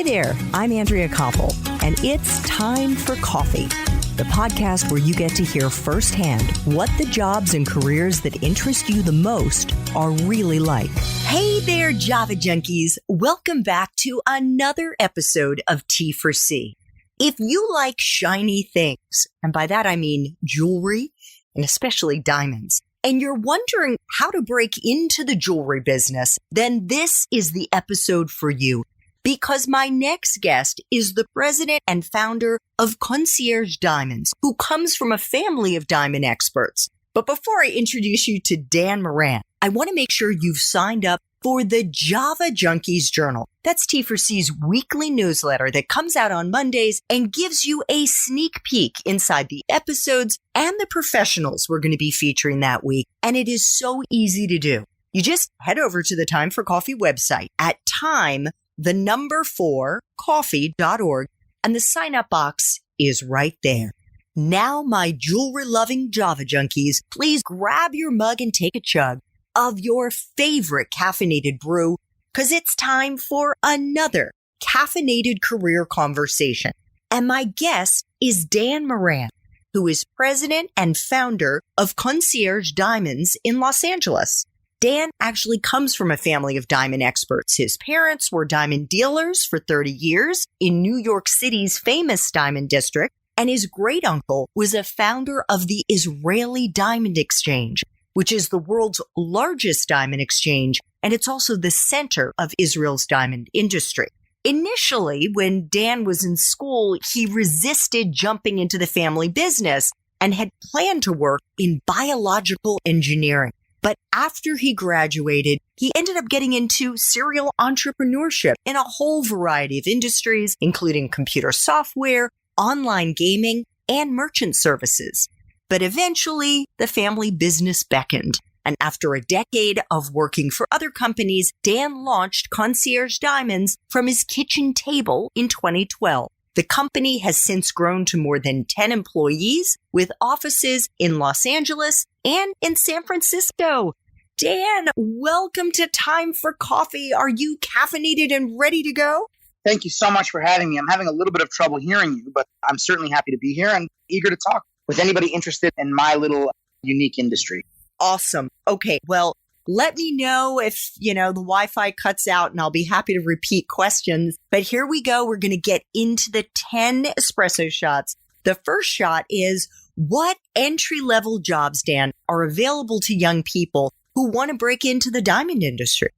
Hi there, I'm Andrea Koppel, and it's time for coffee, the podcast where you get to hear firsthand what the jobs and careers that interest you the most are really like. Hey there, Java junkies. Welcome back to another episode of T for C. If you like shiny things, and by that I mean jewelry, and especially diamonds, and you're wondering how to break into the jewelry business, then this is the episode for you. Because my next guest is the president and founder of Concierge Diamonds, who comes from a family of diamond experts. But before I introduce you to Dan Moran, I want to make sure you've signed up for the Java Junkies Journal. That's T4C's weekly newsletter that comes out on Mondays and gives you a sneak peek inside the episodes and the professionals we're going to be featuring that week. And it is so easy to do. You just head over to the Time for Coffee website at time4coffee.org, and the sign-up box is right there. Now, my jewelry-loving Java junkies, please grab your mug and take a chug of your favorite caffeinated brew, because it's time for another caffeinated career conversation. And my guest is Dan Moran, who is president and founder of Concierge Diamonds in Los Angeles. Dan actually comes from a family of diamond experts. His parents were diamond dealers for 30 years in New York City's famous diamond district, and his great uncle was a founder of the Israeli Diamond Exchange, which is the world's largest diamond exchange, and it's also the center of Israel's diamond industry. Initially, when Dan was in school, he resisted jumping into the family business and had planned to work in biological engineering. But after he graduated, he ended up getting into serial entrepreneurship in a whole variety of industries, including computer software, online gaming, and merchant services. But eventually, the family business beckoned. And after a decade of working for other companies, Dan launched Concierge Diamonds from his kitchen table in 2012. The company has since grown to more than 10 employees with offices in Los Angeles and in San Francisco. Dan, welcome to Time for Coffee. Are you caffeinated and ready to go? Thank you so much for having me. I'm having a little bit of trouble hearing you, but I'm certainly happy to be here and eager to talk with anybody interested in my little unique industry. Awesome. Okay, well, let me know if, the Wi-Fi cuts out, and I'll be happy to repeat questions. But here we go. We're going to get into the 10 espresso shots. The first shot is, what entry-level jobs, Dan, are available to young people who want to break into the diamond industry?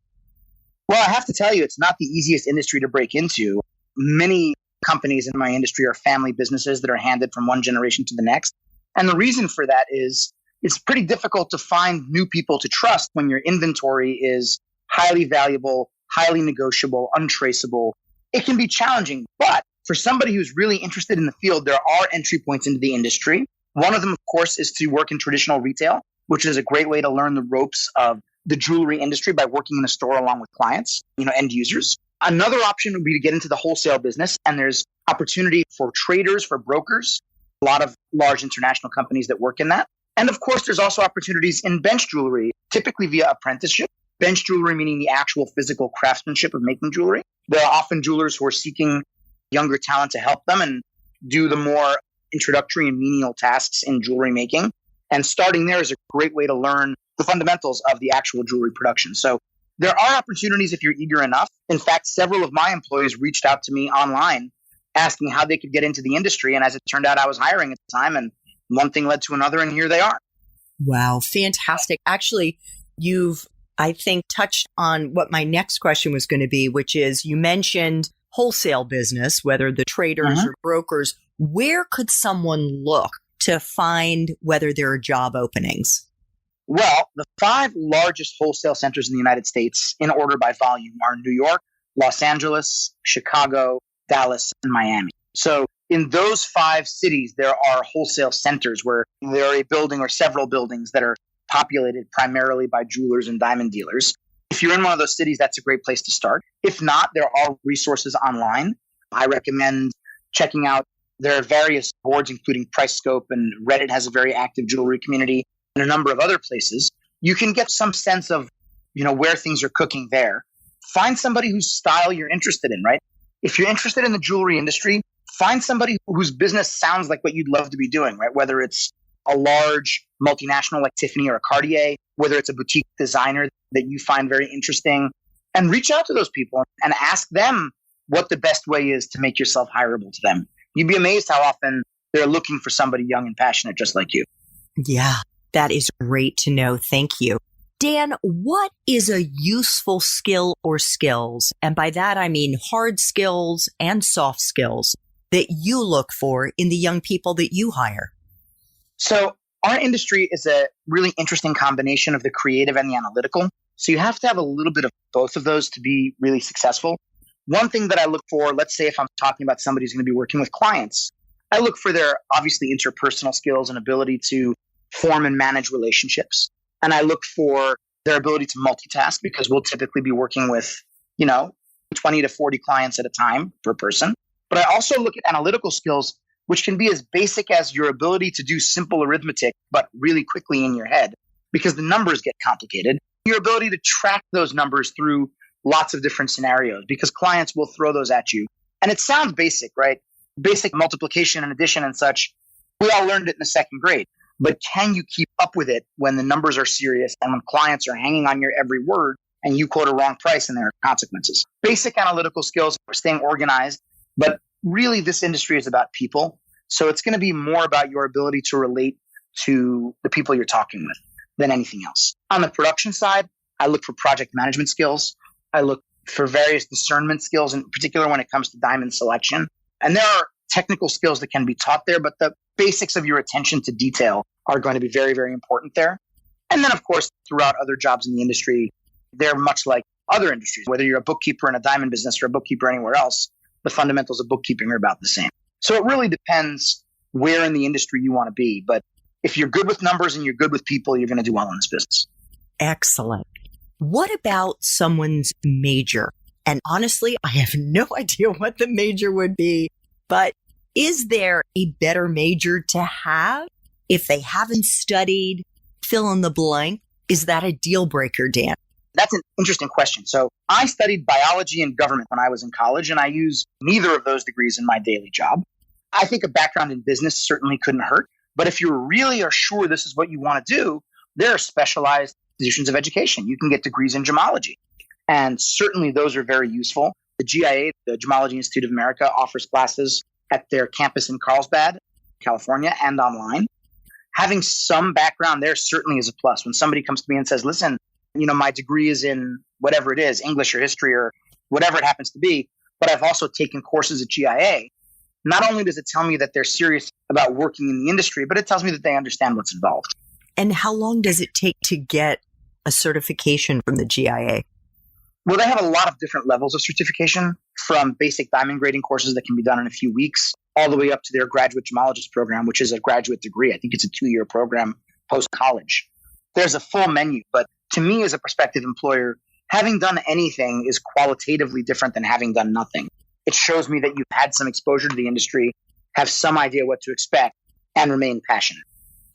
Well, I have to tell you, it's not the easiest industry to break into. Many companies in my industry are family businesses that are handed from one generation to the next. And the reason for that is it's pretty difficult to find new people to trust when your inventory is highly valuable, highly negotiable, untraceable. It can be challenging, but for somebody who's really interested in the field, there are entry points into the industry. One of them, of course, is to work in traditional retail, which is a great way to learn the ropes of the jewelry industry by working in a store along with clients, end users. Another option would be to get into the wholesale business, and there's opportunity for traders, for brokers, a lot of large international companies that work in that. And of course, there's also opportunities in bench jewelry, typically via apprenticeship. Bench jewelry meaning the actual physical craftsmanship of making jewelry. There are often jewelers who are seeking younger talent to help them and do the more introductory and menial tasks in jewelry making. And starting there is a great way to learn the fundamentals of the actual jewelry production. So there are opportunities if you're eager enough. In fact, several of my employees reached out to me online asking how they could get into the industry. And as it turned out, I was hiring at the time, and one thing led to another, and here they are. Wow, fantastic. Actually, you've, I think, touched on what my next question was going to be, which is you mentioned wholesale business, whether the traders or brokers. Where could someone look to find whether there are job openings? Well, the 5 largest wholesale centers in the United States, in order by volume, are New York, Los Angeles, Chicago, Dallas, and Miami. So in those 5 cities, there are wholesale centers where there are a building or several buildings that are populated primarily by jewelers and diamond dealers. If you're in one of those cities, that's a great place to start. If not, there are resources online. I recommend checking out. There are various boards, including PriceScope, and Reddit has a very active jewelry community, and a number of other places. You can get some sense of, where things are cooking there. Find somebody whose style you're interested in, right? If you're interested in the jewelry industry, find somebody whose business sounds like what you'd love to be doing, right? Whether it's a large multinational like Tiffany or a Cartier, whether it's a boutique designer that you find very interesting, and reach out to those people and ask them what the best way is to make yourself hireable to them. You'd be amazed how often they're looking for somebody young and passionate just like you. Yeah, that is great to know. Thank you. Dan, what is a useful skill or skills, and by that I mean hard skills and soft skills, that you look for in the young people that you hire? So our industry is a really interesting combination of the creative and the analytical. So you have to have a little bit of both of those to be really successful. One thing that I look for, let's say if I'm talking about somebody who's going to be working with clients, I look for their obviously interpersonal skills and ability to form and manage relationships. And I look for their ability to multitask because we'll typically be working with, 20 to 40 clients at a time per person. But I also look at analytical skills, which can be as basic as your ability to do simple arithmetic, but really quickly in your head because the numbers get complicated. Your ability to track those numbers through lots of different scenarios because clients will throw those at you. And it sounds basic, right? Basic multiplication and addition and such. We all learned it in the second grade. But can you keep up with it when the numbers are serious and when clients are hanging on your every word and you quote a wrong price and there are consequences? Basic analytical skills for staying organized. But really, this industry is about people. So it's going to be more about your ability to relate to the people you're talking with than anything else. On the production side, I look for project management skills. I look for various discernment skills, in particular when it comes to diamond selection. And there are technical skills that can be taught there, but the basics of your attention to detail are going to be very, very important there. And then, of course, throughout other jobs in the industry, they're much like other industries. Whether you're a bookkeeper in a diamond business or a bookkeeper anywhere else, the fundamentals of bookkeeping are about the same. So it really depends where in the industry you want to be. But if you're good with numbers and you're good with people, you're going to do well in this business. Excellent. What about someone's major? And honestly, I have no idea what the major would be, but is there a better major to have if they haven't studied? Fill in the blank. Is that a deal breaker, Dan? That's an interesting question. So I studied biology and government when I was in college, and I use neither of those degrees in my daily job. I think a background in business certainly couldn't hurt. But if you really are sure this is what you want to do, there are specialized institutions of education. You can get degrees in gemology. And certainly those are very useful. The GIA, the Gemology Institute of America, offers classes at their campus in Carlsbad, California, and online. Having some background there certainly is a plus. When somebody comes to me and says, listen, my degree is in whatever it is, English or history or whatever it happens to be, but I've also taken courses at GIA. Not only does it tell me that they're serious about working in the industry, but it tells me that they understand what's involved. And how long does it take to get a certification from the GIA? Well, they have a lot of different levels of certification, from basic diamond grading courses that can be done in a few weeks, all the way up to their graduate gemologist program, which is a graduate degree. I think it's a 2-year program post-college. There's a full menu, but to me as a prospective employer, having done anything is qualitatively different than having done nothing. It shows me that you've had some exposure to the industry, have some idea what to expect, and remain passionate.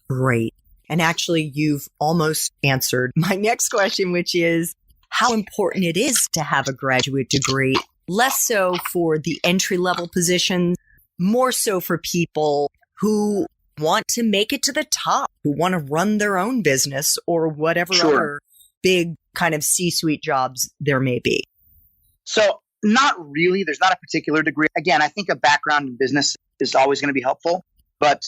Great. And actually, you've almost answered my next question, which is how important it is to have a graduate degree, less so for the entry-level positions, more so for people who want to make it to the top, who want to run their own business or whatever other big kind of C-suite jobs there may be. So not really. There's not a particular degree. Again, I think a background in business is always going to be helpful, but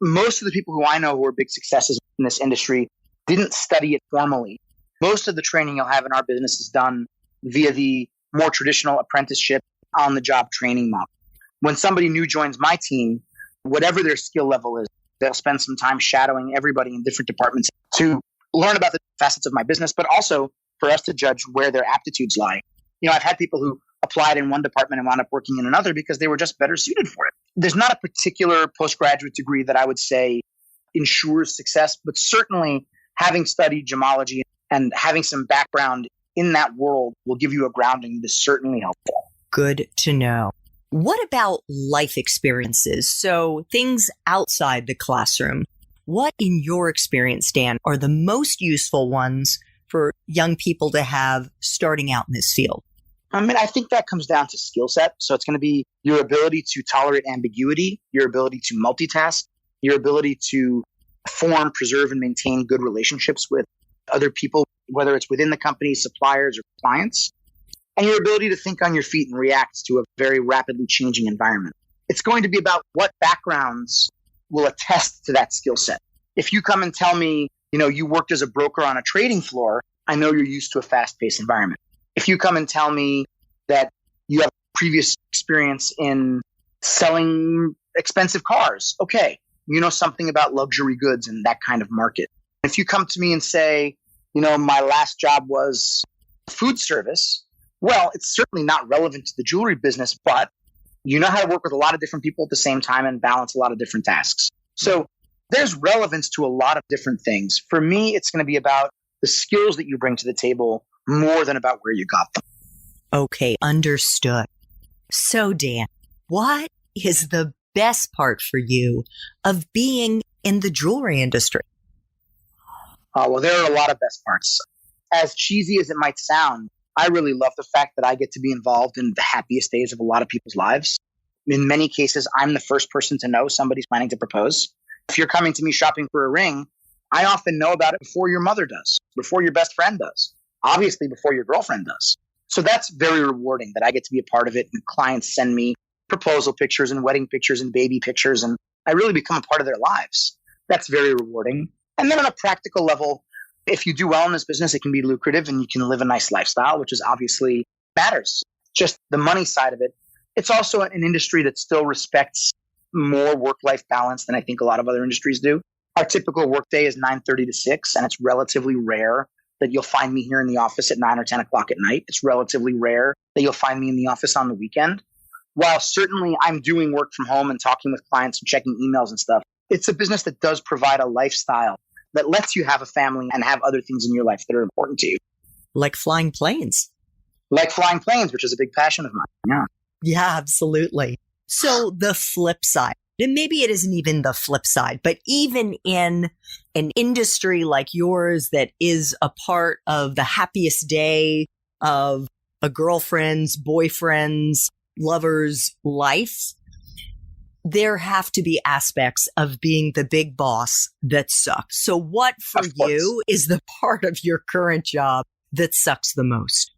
most of the people who I know who are big successes in this industry didn't study it formally. Most of the training you'll have in our business is done via the more traditional apprenticeship on-the-job training model. When somebody new joins my team, whatever their skill level is, they'll spend some time shadowing everybody in different departments to learn about the facets of my business, but also for us to judge where their aptitudes lie. I've had people who applied in one department and wound up working in another because they were just better suited for it. There's not a particular postgraduate degree that I would say ensures success, but certainly having studied gemology and having some background in that world will give you a grounding that is certainly helpful. Good to know. What about life experiences? So things outside the classroom. What, in your experience, Dan, are the most useful ones for young people to have starting out in this field? I mean, I think that comes down to skill set. So it's going to be your ability to tolerate ambiguity, your ability to multitask, your ability to form, preserve, and maintain good relationships with other people, whether it's within the company, suppliers, or clients, and your ability to think on your feet and react to a very rapidly changing environment. It's going to be about what backgrounds will attest to that skill set. If you come and tell me, you worked as a broker on a trading floor, I know you're used to a fast-paced environment. If you come and tell me that you have previous experience in selling expensive cars, okay, you know something about luxury goods and that kind of market. If you come to me and say, my last job was food service, well, it's certainly not relevant to the jewelry business, but you know how to work with a lot of different people at the same time and balance a lot of different tasks. So there's relevance to a lot of different things. For me, it's going to be about the skills that you bring to the table more than about where you got them. Okay, understood. So, Dan, what is the best part for you of being in the jewelry industry? Well, there are a lot of best parts. As cheesy as it might sound, I really love the fact that I get to be involved in the happiest days of a lot of people's lives. In many cases, I'm the first person to know somebody's planning to propose. If you're coming to me shopping for a ring, I often know about it before your mother does, before your best friend does, obviously before your girlfriend does. So that's very rewarding that I get to be a part of it, and clients send me proposal pictures and wedding pictures and baby pictures, and I really become a part of their lives. That's very rewarding. And then on a practical level, if you do well in this business, it can be lucrative and you can live a nice lifestyle, which is obviously matters. Just the money side of it. It's also an industry that still respects more work-life balance than I think a lot of other industries do. Our typical workday is 9:30 to 6, and it's relatively rare that you'll find me here in the office at 9 or 10 o'clock at night. It's relatively rare that you'll find me in the office on the weekend. While certainly I'm doing work from home and talking with clients and checking emails and stuff, it's a business that does provide a lifestyle that lets you have a family and have other things in your life that are important to you. Like flying planes. Like flying planes, which is a big passion of mine. Yeah. Yeah, absolutely. So the flip side, and maybe it isn't even the flip side, but even in an industry like yours that is a part of the happiest day of a girlfriend's, boyfriend's, lover's life, there have to be aspects of being the big boss that suck. So what for you is the part of your current job that sucks the most?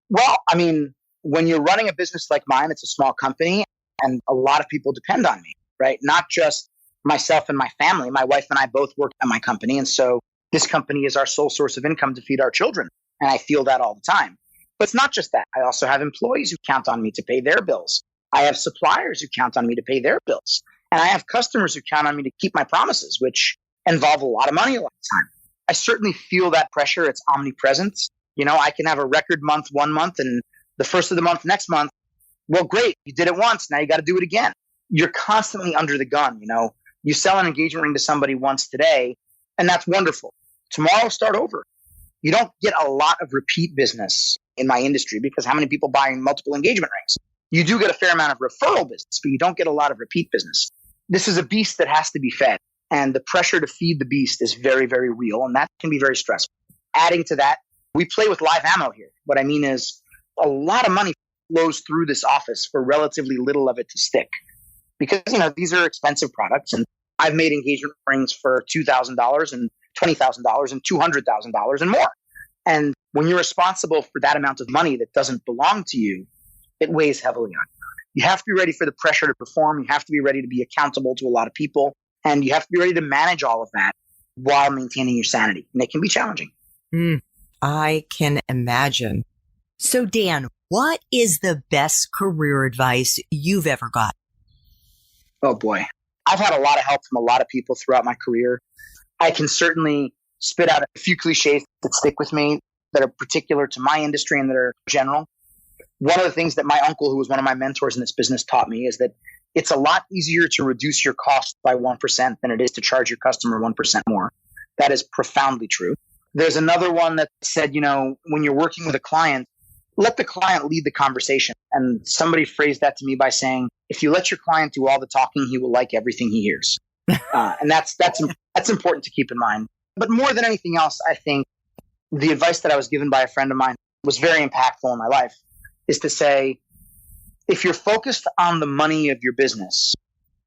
Well, I mean, when you're running a business like mine, it's a small company and a lot of people depend on me, right? Not just myself and my family. My wife and I both work at my company. And so this company is our sole source of income to feed our children. And I feel that all the time. But it's not just that. I also have employees who count on me to pay their bills. I have suppliers who count on me to pay their bills. And I have customers who count on me to keep my promises, which involve a lot of money a lot of the time. I certainly feel that pressure. It's omnipresent. I can have a record month one month and the first of the month next month. Well, great. You did it once. Now you got to do it again. You're constantly under the gun. You sell an engagement ring to somebody once today, and that's wonderful. Tomorrow, start over. You don't get a lot of repeat business in my industry because how many people buy multiple engagement rings? You do get a fair amount of referral business, but you don't get a lot of repeat business. This is a beast that has to be fed, and the pressure to feed the beast is very, very real, and that can be very stressful. Adding to that, we play with live ammo here. What I mean is a lot of money flows through this office for relatively little of it to stick. Because, these are expensive products, and I've made engagement rings for $2,000 and $20,000 and $200,000 and more. And when you're responsible for that amount of money that doesn't belong to you, it weighs heavily on you. You have to be ready for the pressure to perform. You have to be ready to be accountable to a lot of people. And you have to be ready to manage all of that while maintaining your sanity. And it can be challenging. I can imagine. So, Dan, what is the best career advice you've ever got? Oh, boy. I've had a lot of help from a lot of people throughout my career. I can certainly spit out a few cliches that stick with me that are particular to my industry and that are general. One of the things that my uncle, who was one of my mentors in this business, taught me is that it's a lot easier to reduce your cost by 1% than it is to charge your customer 1% more. That is profoundly true. There's another one that said, when you're working with a client, let the client lead the conversation. And somebody phrased that to me by saying, if you let your client do all the talking, he will like everything he hears. And that's important to keep in mind. But more than anything else, I think the advice that I was given by a friend of mine was very impactful in my life. is to say, if you're focused on the money of your business,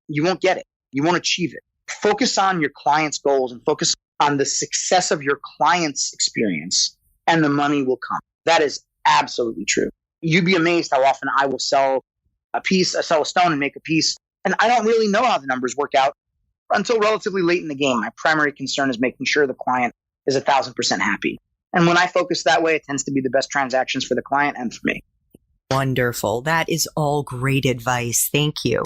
you won't get it. You won't achieve it. Focus on your client's goals and focus on the success of your client's experience, and the money will come. That is absolutely true. You'd be amazed how often I will sell a stone and make a piece, and I don't really know how the numbers work out until relatively late in the game. My primary concern is making sure the client is 1,000% happy. And when I focus that way, it tends to be the best transactions for the client and for me. Wonderful. That is all great advice. Thank you.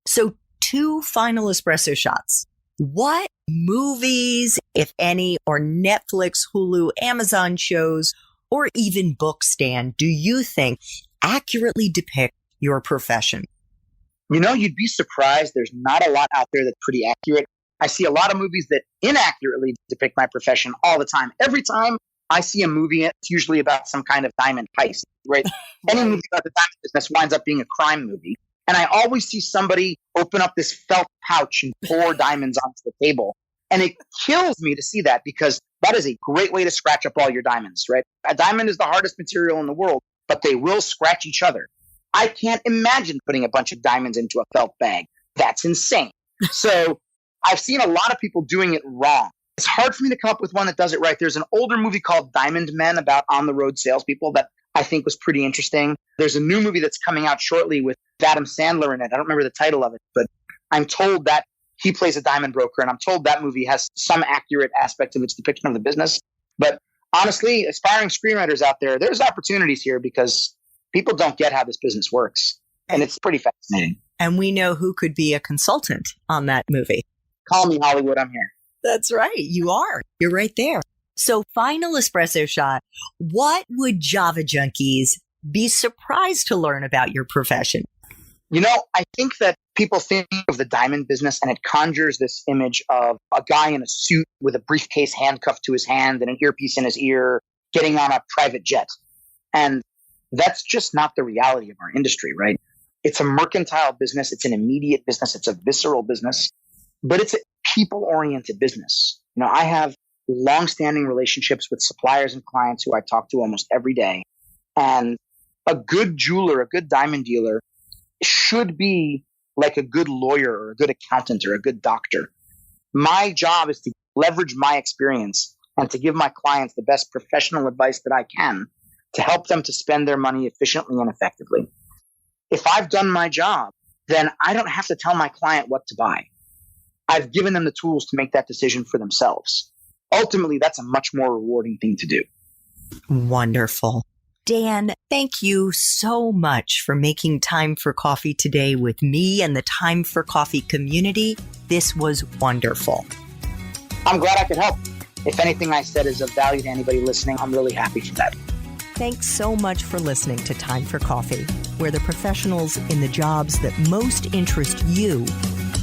So 2 final espresso shots. What movies, if any, or Netflix, Hulu, Amazon shows, or even books, Dan, do you think accurately depict your profession? You'd be surprised. There's not a lot out there that's pretty accurate. I see a lot of movies that inaccurately depict my profession all the time. Every time I see a movie, it's usually about some kind of diamond heist, right? Any movie about the diamond business winds up being a crime movie. And I always see somebody open up this felt pouch and pour diamonds onto the table. And it kills me to see that, because that is a great way to scratch up all your diamonds, right? A diamond is the hardest material in the world, but they will scratch each other. I can't imagine putting a bunch of diamonds into a felt bag. That's insane. So I've seen a lot of people doing it wrong. It's hard for me to come up with one that does it right. There's an older movie called Diamond Men about on-the-road salespeople that I think was pretty interesting. There's a new movie that's coming out shortly with Adam Sandler in it. I don't remember the title of it, but I'm told that he plays a diamond broker, and I'm told that movie has some accurate aspect of its depiction of the business. But honestly, aspiring screenwriters out there, there's opportunities here, because people don't get how this business works. And it's pretty fascinating. And we know who could be a consultant on that movie. Call me Hollywood, I'm here. That's right. You are. You're right there. So final espresso shot. What would Java junkies be surprised to learn about your profession? I think that people think of the diamond business and it conjures this image of a guy in a suit with a briefcase handcuffed to his hand and an earpiece in his ear getting on a private jet. And that's just not the reality of our industry, right? It's a mercantile business. It's an immediate business. It's a visceral business, but it's a people-oriented business. I have long-standing relationships with suppliers and clients who I talk to almost every day. And a good jeweler, a good diamond dealer should be like a good lawyer or a good accountant or a good doctor. My job is to leverage my experience and to give my clients the best professional advice that I can to help them to spend their money efficiently and effectively. If I've done my job, then I don't have to tell my client what to buy. I've given them the tools to make that decision for themselves. Ultimately, that's a much more rewarding thing to do. Wonderful. Dan, thank you so much for making time for coffee today with me and the Time for Coffee community. This was wonderful. I'm glad I could help. If anything I said is of value to anybody listening, I'm really happy for that. Thanks so much for listening to Time for Coffee, where the professionals in the jobs that most interest you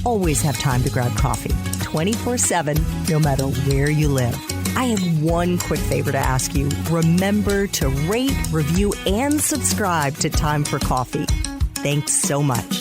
always have time to grab coffee 24/7, no matter where you live. I have one quick favor to ask you. Remember to rate, review, and subscribe to Time for Coffee. Thanks so much.